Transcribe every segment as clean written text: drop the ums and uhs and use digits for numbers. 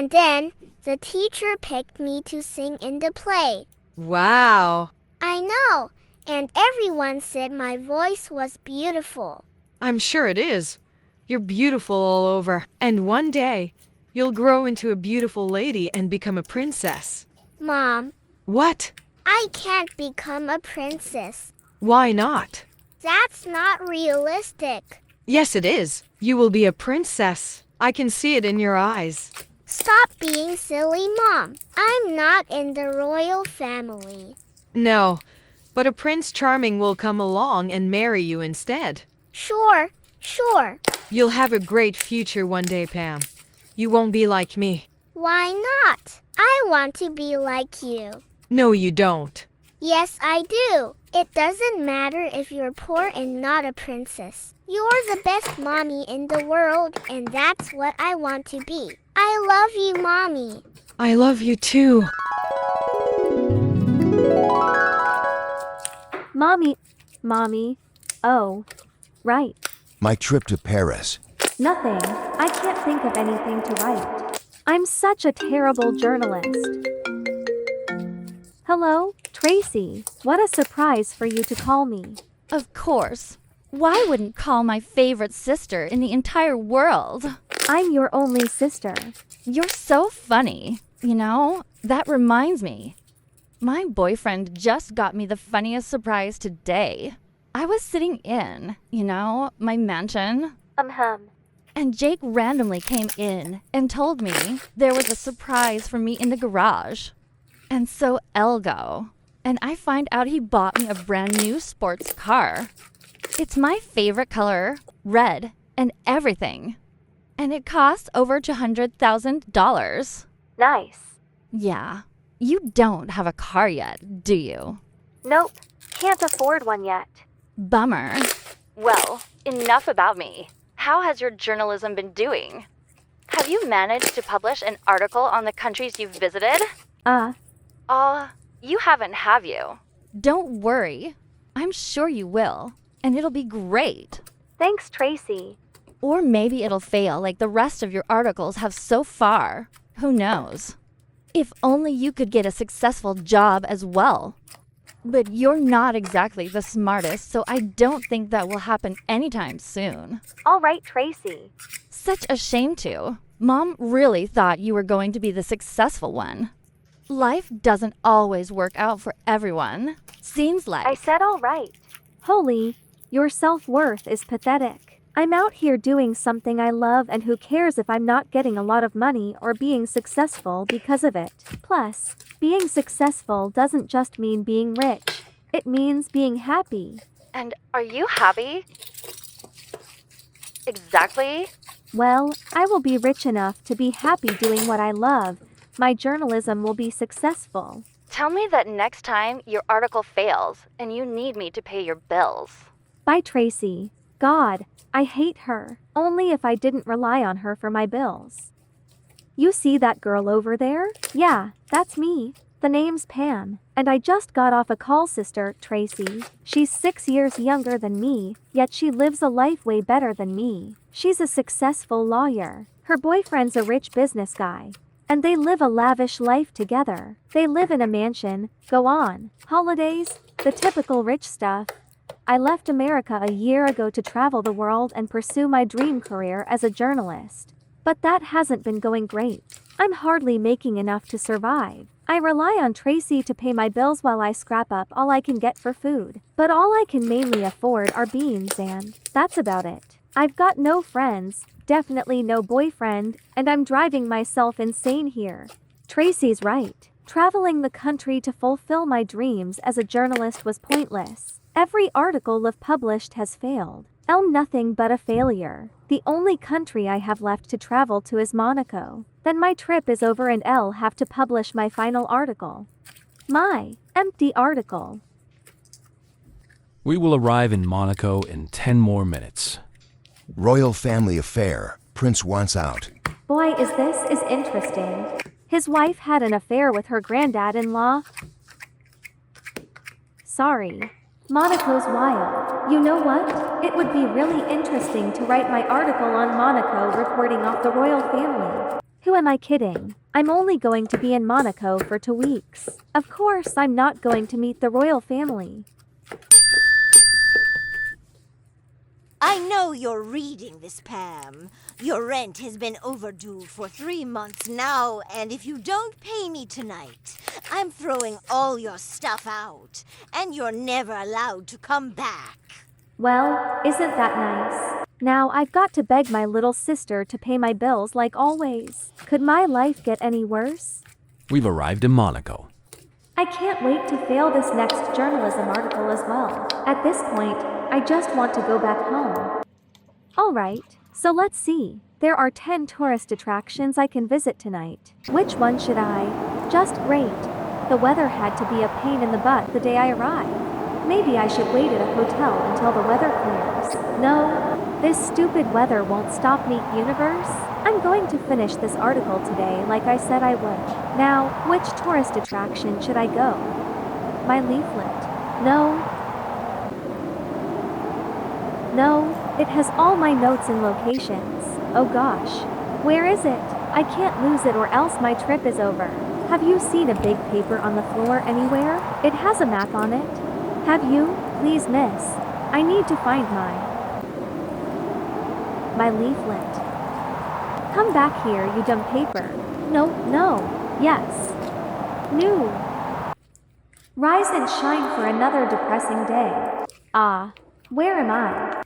And then, the teacher picked me to sing in the play. Wow. I know, and everyone said my voice was beautiful. I'm sure it is. You're beautiful all over. And one day, you'll grow into a beautiful lady and become a princess. Mom, What? I can't become a princess. Why not? That's not realistic. Yes, it is. You will be a princess. I can see it in your eyes. Stop being silly, Mom. I'm not in the royal family. No, but a Prince Charming will come along and marry you instead. Sure. You'll have a great future one day, Pam. You won't be like me. Why not? I want to be like you. No, you don't. Yes, I do. It doesn't matter if you're poor and not a princess. You're the best mommy in the world, and that's what I want to be. I love you, Mommy. I love you too. Mommy. Oh, right. My trip to Paris. Nothing. I can't think of anything to write. I'm such a terrible journalist. Hello, Tracy. What a surprise for you to call me. Of course. Why wouldn't call my favorite sister in the entire world? I'm your only sister. You're so funny. You know, that reminds me. My boyfriend just got me the funniest surprise today. I was sitting in, my mansion. And Jake randomly came in and told me there was a surprise for me in the garage. And so Elgo. And I find out he bought me a brand new sports car. It's my favorite color, red, and everything. And it costs over $200,000. Nice. Yeah. You don't have a car yet, do you? Nope. Can't afford one yet. Bummer. Well, enough about me. How has your journalism been doing? Have you managed to publish an article on the countries you've visited? You haven't, have you? Don't worry. I'm sure you will. And it'll be great. Thanks, Tracy. Or maybe it'll fail like the rest of your articles have so far. Who knows? If only you could get a successful job as well. But you're not exactly the smartest, so I don't think that will happen anytime soon. All right, Tracy. Such a shame to. Mom really thought you were going to be the successful one. Life doesn't always work out for everyone. Seems like. I said all right. Holy, your self-worth is pathetic. I'm out here doing something I love, and who cares if I'm not getting a lot of money or being successful because of it. Plus, being successful doesn't just mean being rich. It means being happy. And are you happy? Exactly? Well, I will be rich enough to be happy doing what I love. My journalism will be successful. Tell me that next time your article fails and you need me to pay your bills. Bye, Tracy. God, I hate her. Only if I didn't rely on her for my bills. You see that girl over there? Yeah, that's me. The name's Pam, and I just got off a call, sister, Tracy. She's 6 years younger than me, yet she lives a life way better than me. She's a successful lawyer. Her boyfriend's a rich business guy. And they live a lavish life together. They live in a mansion, go on, holidays, the typical rich stuff. I left America a year ago to travel the world and pursue my dream career as a journalist. But that hasn't been going great. I'm hardly making enough to survive. I rely on Tracy to pay my bills while I scrap up all I can get for food. But all I can mainly afford are beans, and that's about it. I've got no friends, definitely no boyfriend, and I'm driving myself insane here. Tracy's right. Traveling the country to fulfill my dreams as a journalist was pointless. Every article I've published has failed. I'm nothing but a failure. The only country I have left to travel to is Monaco. Then my trip is over and I'll have to publish my final article. My empty article. We will arrive in Monaco in 10 more minutes. Royal family affair. Prince wants out. Boy, is interesting. His wife had an affair with her granddad-in-law. Sorry. Monaco's wild. You know what? It would be really interesting to write my article on Monaco reporting off the royal family. Who am I kidding? I'm only going to be in Monaco for 2 weeks. Of course, I'm not going to meet the royal family. I know you're reading this, Pam. Your rent has been overdue for 3 months now, and if you don't pay me tonight, I'm throwing all your stuff out, and you're never allowed to come back. Well, isn't that nice? Now I've got to beg my little sister to pay my bills like always. Could my life get any worse? We've arrived in Monaco. I can't wait to fail this next journalism article as well. At this point, I just want to go back home. Alright, so let's see. There are 10 tourist attractions I can visit tonight. Which one should I? Just great. The weather had to be a pain in the butt the day I arrived. Maybe I should wait at a hotel until the weather clears. No, this stupid weather won't stop me, universe. I'm going to finish this article today like I said I would. Now, which tourist attraction should I go? My leaflet. No, it has all my notes and locations. Oh gosh. Where is it? I can't lose it or else my trip is over. Have you seen a big paper on the floor anywhere? It has a map on it. Have you? Please, miss. I need to find my leaflet. Come back here, you dumb paper. No, yes. New. Rise and shine for another depressing day. Ah, where am I?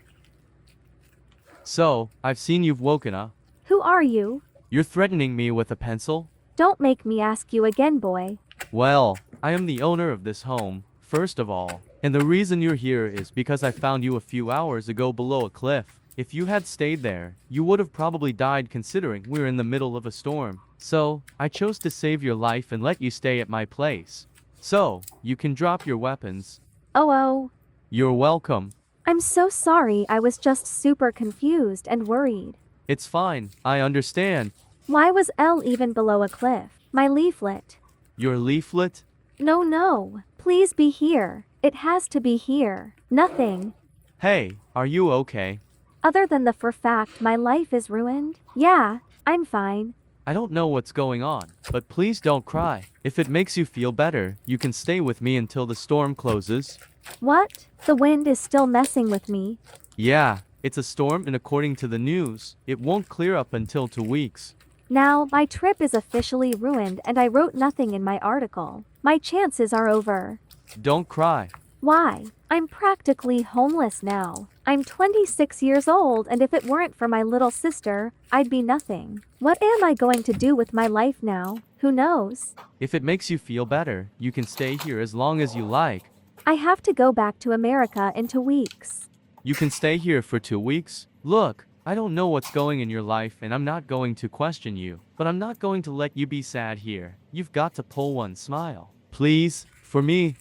So, I've seen you've woken up. Who are you? You're threatening me with a pencil? Don't make me ask you again, boy. Well, I am the owner of this home, first of all. And the reason you're here is because I found you a few hours ago below a cliff. If you had stayed there, you would have probably died considering we're in the middle of a storm. So, I chose to save your life and let you stay at my place. So, you can drop your weapons. Oh. You're welcome. I'm so sorry, I was just super confused and worried. It's fine, I understand. Why was Elle even below a cliff? My leaflet. Your leaflet? No. Please be here. It has to be here. Nothing. Hey, are you okay? Other than the fact my life is ruined? Yeah, I'm fine. I don't know what's going on, but please don't cry. If it makes you feel better, you can stay with me until the storm closes. What? The wind is still messing with me. Yeah, it's a storm and according to the news, it won't clear up until 2 weeks. Now, my trip is officially ruined and I wrote nothing in my article. My chances are over. Don't cry. Why? I'm practically homeless now. I'm 26 years old and if it weren't for my little sister, I'd be nothing. What am I going to do with my life now? Who knows? If it makes you feel better, you can stay here as long as you like. I have to go back to America in 2 weeks. You can stay here for 2 weeks. Look, I don't know what's going in your life and I'm not going to question you, but I'm not going to let you be sad here. You've got to pull one smile. Please, for me.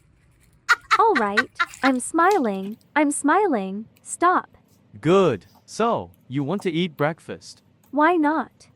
Alright, I'm smiling. Stop. Good. So, you want to eat breakfast? Why not?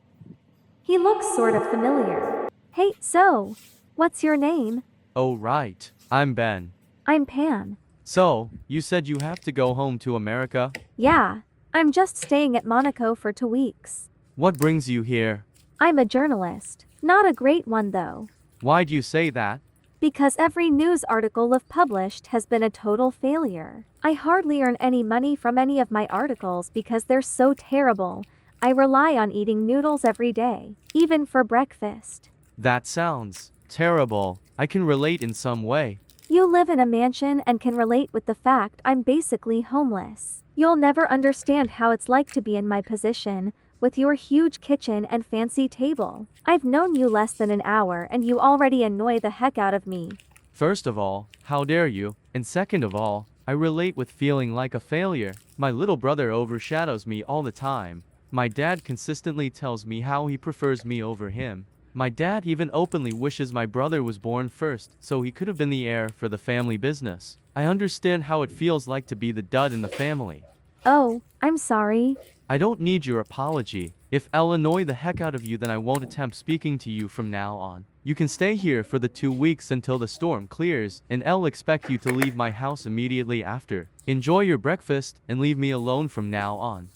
He looks sort of familiar. Hey, so, what's your name? Oh right, I'm Ben. I'm Pam. So, you said you have to go home to America? Yeah, I'm just staying at Monaco for 2 weeks. What brings you here? I'm a journalist. Not a great one though. Why'd you say that? Because every news article I've published has been a total failure. I hardly earn any money from any of my articles because they're so terrible. I rely on eating noodles every day, even for breakfast. That sounds terrible. I can relate in some way. You live in a mansion and can relate with the fact I'm basically homeless. You'll never understand how it's like to be in my position, with your huge kitchen and fancy table. I've known you less than an hour and you already annoy the heck out of me. First of all, how dare you? And second of all, I relate with feeling like a failure. My little brother overshadows me all the time. My dad consistently tells me how he prefers me over him. My dad even openly wishes my brother was born first, so he could have been the heir for the family business. I understand how it feels like to be the dud in the family. Oh, I'm sorry. I don't need your apology. If I'll annoy the heck out of you, then I won't attempt speaking to you from now on. You can stay here for the 2 weeks until the storm clears, and I'll expect you to leave my house immediately after. Enjoy your breakfast, and leave me alone from now on.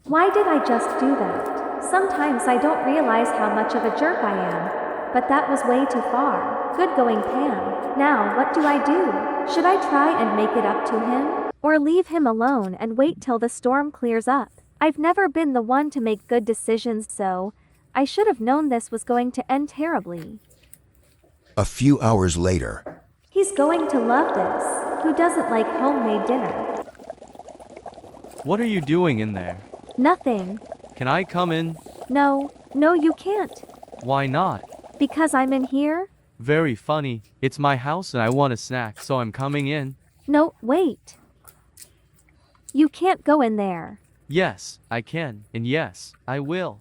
Why did I just do that? Sometimes I don't realize how much of a jerk I am. But that was way too far. Good going, Pam. Now, what do I do? Should I try and make it up to him? Or leave him alone and wait till the storm clears up? I've never been the one to make good decisions, so I should have known this was going to end terribly. A few hours later. He's going to love this. Who doesn't like homemade dinner? What are you doing in there? Nothing. Can I come in? No, you can't. Why not? Because I'm in here? Very funny. It's my house and I want a snack, so I'm coming in. No, wait. You can't go in there. Yes, I can, and yes, I will.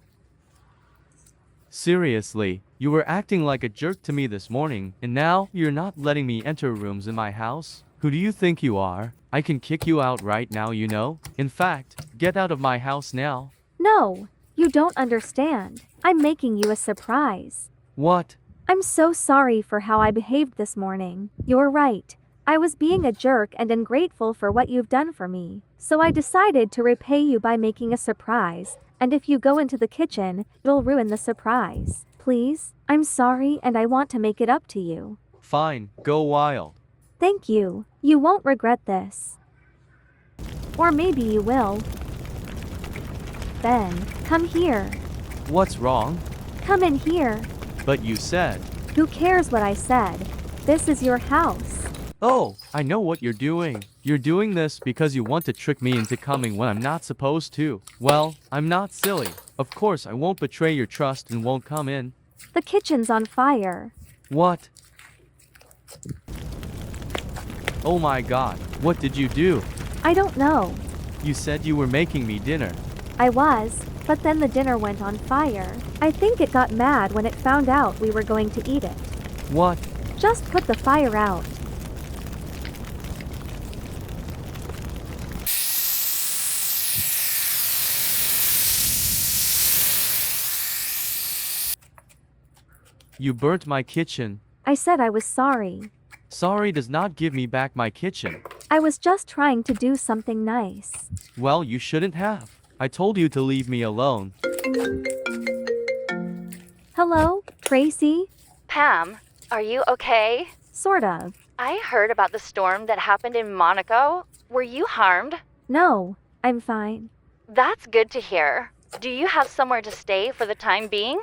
Seriously, you were acting like a jerk to me this morning, and now you're not letting me enter rooms in my house? Who do you think you are? I can kick you out right now, you know? In fact, get out of my house now. No, you don't understand. I'm making you a surprise. What? I'm so sorry for how I behaved this morning. You're right. I was being a jerk and ungrateful for what you've done for me. So I decided to repay you by making a surprise. And if you go into the kitchen, it'll ruin the surprise. Please? I'm sorry and I want to make it up to you. Fine, go wild. Thank you. You won't regret this. Or maybe you will. Ben, come here. What's wrong? Come in here. But you said. Who cares what I said? This is your house. Oh, I know what you're doing. You're doing this because you want to trick me into coming when I'm not supposed to. Well, I'm not silly. Of course, I won't betray your trust and won't come in. The kitchen's on fire. What? Oh my god, what did you do? I don't know. You said you were making me dinner. I was, but then the dinner went on fire. I think it got mad when it found out we were going to eat it. What? Just put the fire out. You burnt my kitchen. I said I was sorry. Sorry does not give me back my kitchen. I was just trying to do something nice. Well, you shouldn't have. I told you to leave me alone. Hello, Tracy? Pam, are you okay? Sort of. I heard about the storm that happened in Monaco. Were you harmed? No, I'm fine. That's good to hear. Do you have somewhere to stay for the time being?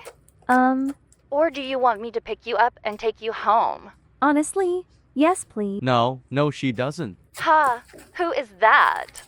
Or do you want me to pick you up and take you home? Honestly, yes please. No, she doesn't. Ha, who is that?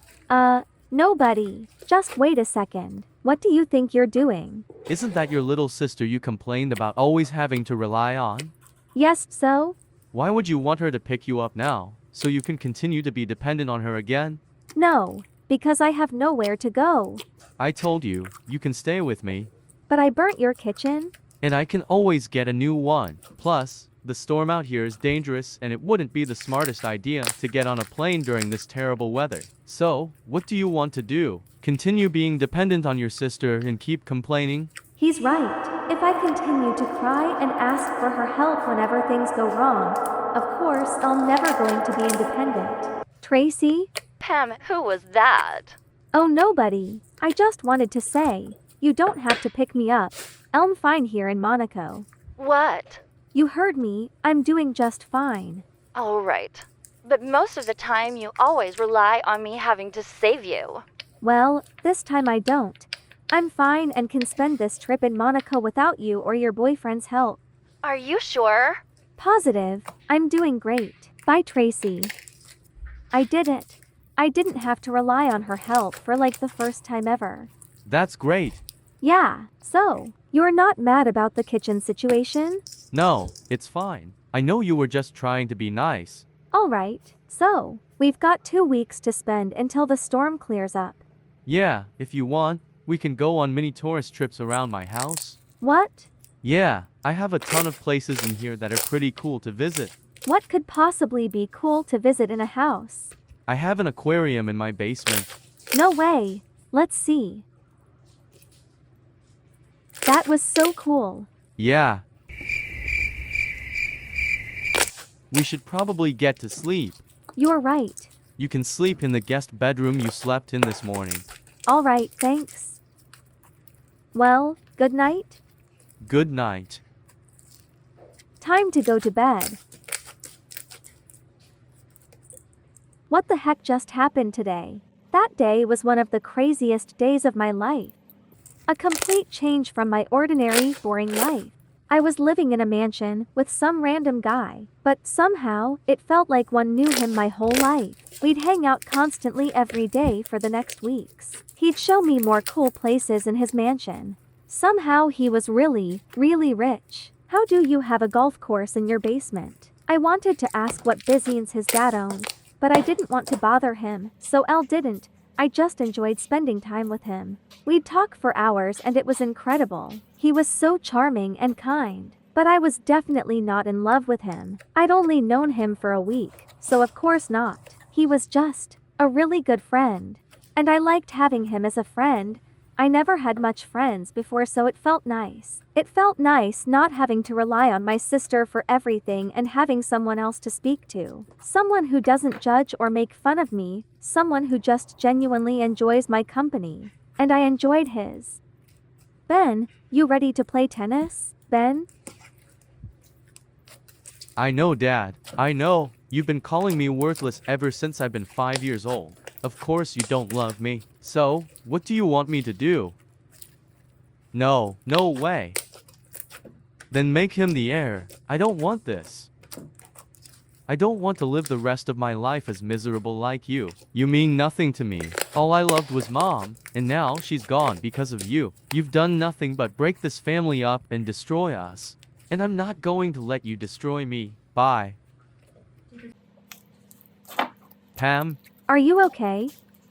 Nobody. Just wait a second. What do you think you're doing? Isn't that your little sister you complained about always having to rely on? Yes, so? Why would you want her to pick you up now, so you can continue to be dependent on her again? No, because I have nowhere to go. I told you, you can stay with me. But I burnt your kitchen. And I can always get a new one. Plus, the storm out here is dangerous and it wouldn't be the smartest idea to get on a plane during this terrible weather. So, what do you want to do? Continue being dependent on your sister and keep complaining? He's right. If I continue to cry and ask for her help whenever things go wrong, of course I'm never going to be independent. Tracy? Pam, who was that? Oh, nobody. I just wanted to say, you don't have to pick me up. I'm fine here in Monaco. What? You heard me. I'm doing just fine. All right. But most of the time you always rely on me having to save you. Well, this time I don't. I'm fine and can spend this trip in Monaco without you or your boyfriend's help. Are you sure? Positive. I'm doing great. Bye, Tracy. I did it. I didn't have to rely on her help for like the first time ever. That's great. Yeah, so, you're not mad about the kitchen situation? No, it's fine. I know you were just trying to be nice. Alright, so, we've got 2 weeks to spend until the storm clears up. Yeah, if you want, we can go on mini tourist trips around my house. What? Yeah, I have a ton of places in here that are pretty cool to visit. What could possibly be cool to visit in a house? I have an aquarium in my basement. No way. Let's see. That was so cool. Yeah. We should probably get to sleep. You're right. You can sleep in the guest bedroom you slept in this morning. Alright, thanks. Well, good night. Good night. Time to go to bed. What the heck just happened today? That day was one of the craziest days of my life. A complete change from my ordinary, boring life. I was living in a mansion with some random guy, but somehow it felt like one knew him my whole life. We'd hang out constantly every day for the next weeks. He'd show me more cool places in his mansion. Somehow he was really, really rich. How do you have a golf course in your basement? I wanted to ask what business his dad owned, but I didn't want to bother him, so Elle didn't. I just enjoyed spending time with him. We'd talk for hours and it was incredible. He was so charming and kind, but I was definitely not in love with him. I'd only known him for a week, so of course not. He was just a really good friend, and I liked having him as a friend. I never had much friends before, so it felt nice. It felt nice not having to rely on my sister for everything and having someone else to speak to. Someone who doesn't judge or make fun of me, someone who just genuinely enjoys my company. And I enjoyed his. Ben, you ready to play tennis? Ben? I know, Dad. I know. You've been calling me worthless ever since I've been 5 years old. Of course you don't love me. So, what do you want me to do? No, no way. Then make him the heir. I don't want this. I don't want to live the rest of my life as miserable like you. You mean nothing to me. All I loved was Mom, and now she's gone because of you. You've done nothing but break this family up and destroy us. And I'm not going to let you destroy me. Bye. Pam? Are you okay?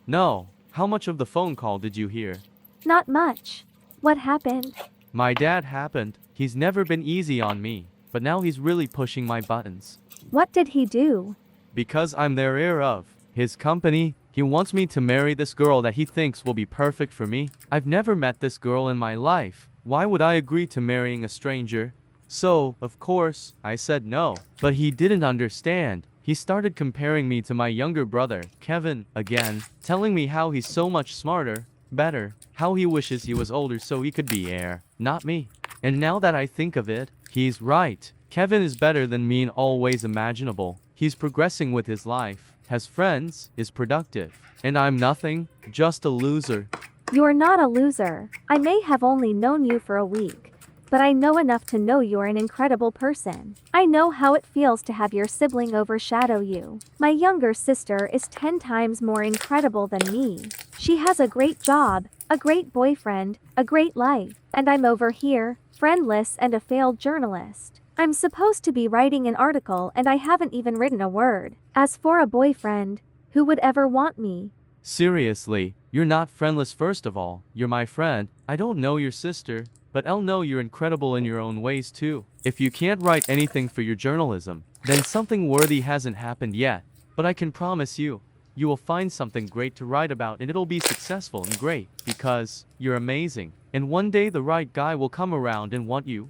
No. How much of the phone call did you hear? Not much. What happened? My dad happened. He's never been easy on me, but now he's really pushing my buttons. What did he do? Because I'm their heir of his company, he wants me to marry this girl that he thinks will be perfect for me. I've never met this girl in my life. Why would I agree to marrying a stranger? So, of course, I said no. But he didn't understand. He started comparing me to my younger brother, Kevin, again, telling me how he's so much smarter, better, how he wishes he was older so he could be heir, not me. And now that I think of it, he's right. Kevin is better than me in all ways imaginable. He's progressing with his life, has friends, is productive. And I'm nothing, just a loser. You're not a loser. I may have only known you for a week, but I know enough to know you're an incredible person. I know how it feels to have your sibling overshadow you. My younger sister is 10 times more incredible than me. She has a great job, a great boyfriend, a great life, and I'm over here, friendless and a failed journalist. I'm supposed to be writing an article and I haven't even written a word. As for a boyfriend, who would ever want me? Seriously, you're not friendless first of all. You're my friend. I don't know your sister, but I'll know you're incredible in your own ways too. If you can't write anything for your journalism, then something worthy hasn't happened yet. But I can promise you, you will find something great to write about and it'll be successful and great because you're amazing. And one day the right guy will come around and want you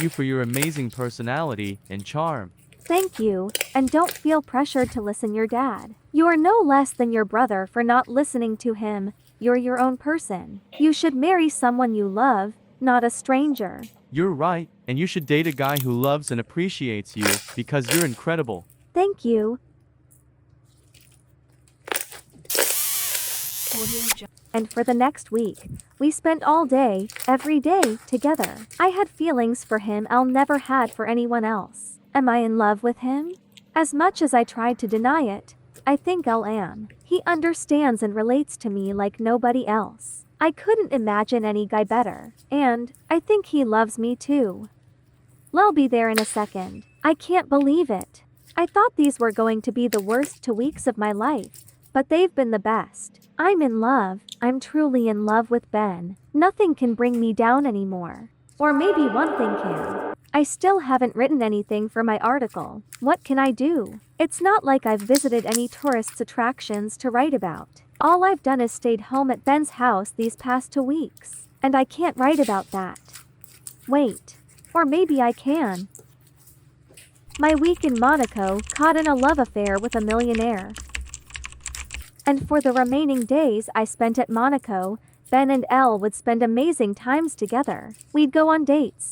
for your amazing personality and charm. Thank you, and don't feel pressured to listen your dad. You are no less than your brother for not listening to him. You're your own person. You should marry someone you love, not a stranger. You're right, and you should date a guy who loves and appreciates you because you're incredible. Thank you. And for the next week, we spent all day, every day, together. I had feelings for him I'll never had for anyone else. Am I in love with him? As much as I tried to deny it, I think I am. He understands and relates to me like nobody else. I couldn't imagine any guy better. And I think he loves me too. I'll be there in a second. I can't believe it. I thought these were going to be the worst 2 weeks of my life, but they've been the best. I'm in love. I'm truly in love with Ben. Nothing can bring me down anymore. Or maybe one thing can. I still haven't written anything for my article. What can I do? It's not like I've visited any tourist attractions to write about. All I've done is stayed home at Ben's house these past 2 weeks. And I can't write about that. Wait. Or maybe I can. My week in Monaco caught in a love affair with a millionaire. And for the remaining days I spent at Monaco, Ben and Elle would spend amazing times together. We'd go on dates,